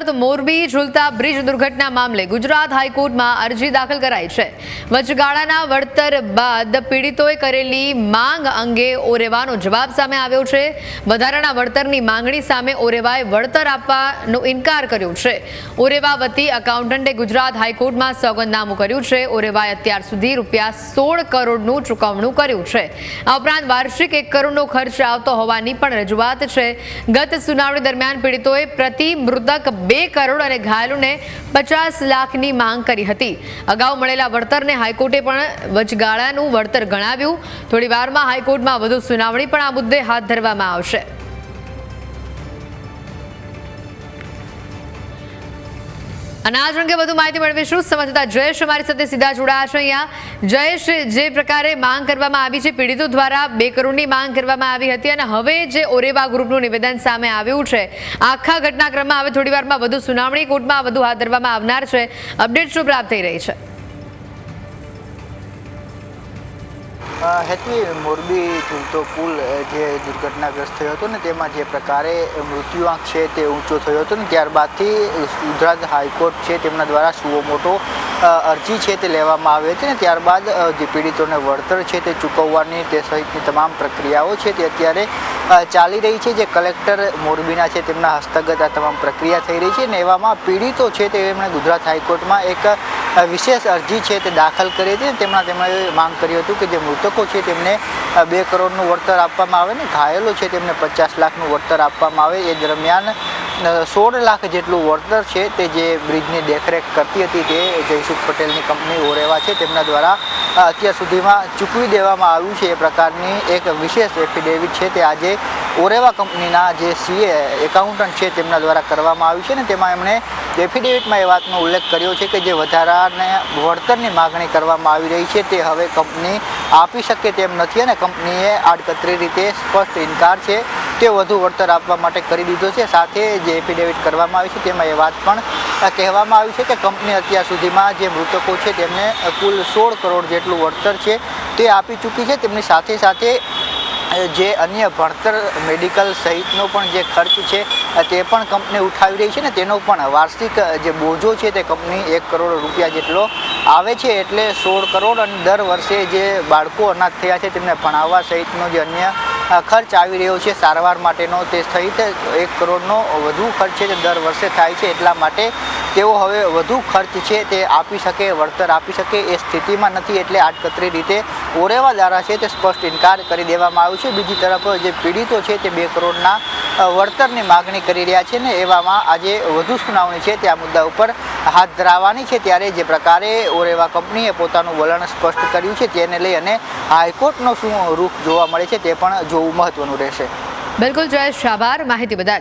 તો મોરબી ઝૂલતા બ્રિજ દુર્ઘટના મામલે ગુજરાત હાઈકોર્ટમાં અરજી દાખલ કરાઈ છે। વચગાળાના વળતર બાદ પીડિતોએ કરેલી માંગ અંગે ઓરેવાનો જવાબ સામે આવ્યો છે। વધારાના વળતરની માંગણી સામે ઓરેવાએ વળતર આપવાનો ઇનકાર કર્યો છે। ઓરેવા વતી એકાઉન્ટન્ટે ગુજરાત હાઈકોર્ટમાં સોગંદનામું કર્યું છે। ઓરેવાએ અત્યાર સુધી ₹16 કરોડનું ચૂકવણું કર્યું છે। આ ઉપરાંત વાર્ષિક 1 કરોડનો ખર્ચ આવતો હોવાની પણ રજૂઆત છે। ગત સુનાવણી દરમિયાન પીડિતોએ પ્રતિ મૃતક 2 કરોડ અને ઘાયલોને 50 લાખની માંગ કરી હતી। અગાઉ મળેલા વળતરને હાઈકોર્ટે પણ વચગાળાનું વળતર ગણાવ્યું। થોડી વારમાં હાઈકોર્ટમાં વધુ સુનાવણી પણ આ મુદ્દે હાથ ધરવામાં આવશે। અનાજ અંગે વધુ માહિતી મેળવીશું। સંવાદદાતા જયેશ અમારી સાથે સીધા જોડાયા છે। અહીંયા જયેશ, જે પ્રકારે માંગ કરવામાં આવી છે, પીડિતો દ્વારા 2 કરોડની માંગ કરવામાં આવી હતી અને હવે જે ઓરેવા ગ્રુપનું નિવેદન સામે આવ્યું છે, આખા ઘટનાક્રમમાં હવે થોડી વારમાં વધુ સુનાવણી કોર્ટમાં વધુ હાથ ધરવામાં આવનાર છે। અપડેટ શું પ્રાપ્ત થઈ રહી છે? હેતવી, મોરબી ઝૂલતો પુલ જે દુર્ઘટનાગ્રસ્ત થયો હતો ને તેમાં જે પ્રકારે મૃત્યુઆંક છે તે ઊંચો થયો હતો ને ત્યારબાદથી ગુજરાત હાઈકોર્ટ છે તેમના દ્વારા સુઓ મોટો અરજી છે તે લેવામાં આવી હતી ને ત્યારબાદ જે પીડિતોને વળતર છે તે ચૂકવવાની તે સહિતની તમામ પ્રક્રિયાઓ છે તે અત્યારે ચાલી રહી છે। જે કલેક્ટર મોરબીના છે તેમના હસ્તગત આ તમામ પ્રક્રિયા થઈ રહી છે ને એવામાં પીડિતો છે તે એમણે ગુજરાત હાઈકોર્ટમાં એક વિશેષ અરજી છે તે દાખલ કરી હતી। તેમણે માંગ કર્યું હતું કે જે મૃતકો છે તેમને 2 કરોડનું વળતર આપવામાં આવે ને ઘાયલો છે તેમને 50 લાખનું વળતર આપવામાં આવે। એ દરમિયાન 16 લાખ જેટલું વળતર છે તે જે બ્રિજની દેખરેખ કરતી હતી તે જયસુખ પટેલની કંપની ઓરેવા છે તેમના દ્વારા અત્યાર સુધીમાં ચૂકવી દેવામાં આવ્યું છે। એ પ્રકારની એક વિશેષ એફિડેવિટ છે તે આજે ઓરેવા કંપનીના જે સીએ એકાઉન્ટન્ટ છે તેમના દ્વારા કરવામાં આવ્યું છે ને તેમાં એમણે એફિડેવિટમાં એ વાતનો ઉલ્લેખ કર્યો છે કે જે વધારાને વળતરની માગણી કરવામાં આવી રહી છે તે હવે કંપની આપી શકે તેમ નથી અને કંપનીએ આડકતરી રીતે સ્પષ્ટ ઇનકાર છે તે વધુ વળતર આપવા માટે કરી દીધો છે। સાથે જે એફિડેવિટ કરવામાં આવી છે તેમાં એ વાત પણ કહેવામાં આવ્યું છે કે કંપની અત્યાર સુધીમાં જે મૃતકો છે તેમને કુલ 16 કરોડ જેટલું વળતર છે તે આપી ચૂકી છે। તેમની સાથે સાથે જે અન્ય ભણતર મેડિકલ સહિતનો પણ જે ખર્ચ છે તે પણ કંપની ઉઠાવી રહી છે ને તેનો પણ વાર્ષિક જે બોજો છે તે કંપની 1 કરોડ રૂપિયા જેટલો આવે છે એટલે 16 કરોડ અને દર વર્ષે જે બાળકો અનાથ થયા છે તેમને ભણાવવા સહિતનો જે અન્ય ખર્ચ આવી રહ્યો છે સારવાર માટેનો તે સહિત 1 કરોડનો વધુ ખર્ચ છે તે દર વર્ષે થાય છે। એટલા માટે તેઓ હવે વધુ ખર્ચ છે તે આપી શકે, વળતર આપી શકે એ સ્થિતિમાં નથી એટલે આડકતરી રીતે ઓરેવા દ્વારા છે તે સ્પષ્ટ ઇનકાર કરી દેવામાં આવ્યું છે। બીજી તરફ જે પીડિતો છે તે 2 કરોડના વળતરની માગણી કરી રહ્યા છે ને એવામાં આજે વધુ સુનાવણી છે તે આ મુદ્દા ઉપર હાથ ધરાવવાની છે। ત્યારે જે પ્રકારે ઓરેવા કંપનીએ પોતાનું વલણ સ્પષ્ટ કર્યું છે તેને લઈ અને હાઈકોર્ટનો શું રૂખ જોવા મળે છે તે પણ જોવું મહત્વનું રહેશે। બિલકુલ જયેશ, આભાર માહિતી બદલ।